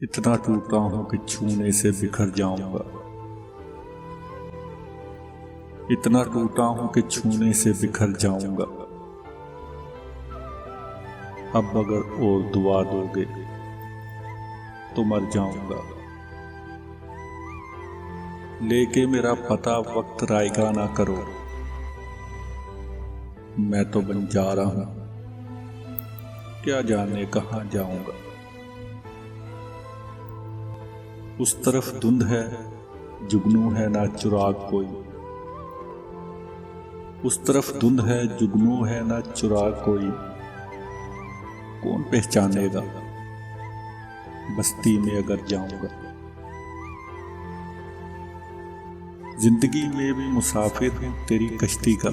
इतना टूटा हूं कि छूने से बिखर जाऊंगा। इतना टूटा हूं कि छूने से बिखर जाऊंगा। अब अगर और दुआ दोगे तो मर जाऊंगा। लेके मेरा पता वक्त रायगा ना करो, मैं तो बन जा रहा हूं, क्या जाने कहां जाऊंगा। उस तरफ धुंध है, जुगनू है ना चिराग कोई। उस तरफ धुंध है, जुगनू है ना चिराग कोई। कौन पहचानेगा बस्ती में अगर जाऊंगा। जिंदगी में भी मुसाफिर हूं तेरी कश्ती का।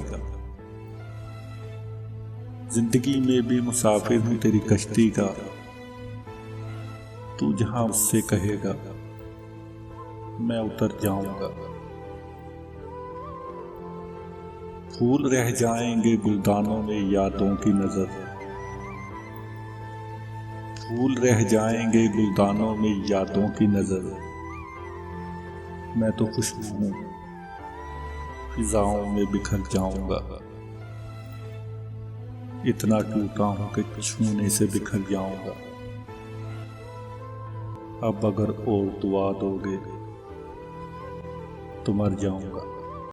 जिंदगी में भी मुसाफिर हूं तेरी कश्ती का। तू जहां मुझसे कहेगा मैं उतर जाऊंगा। फूल रह जाएंगे गुलदानों में यादों की नजर। फूल रह जाएंगे गुलदानों में यादों की नजर। मैं तो खुशबू हूं, फिजाओं में बिखर जाऊंगा। इतना टूटा हूं कि छूने से बिखर जाऊंगा। अब अगर और दुआ दोगे तो मर जाऊंगा।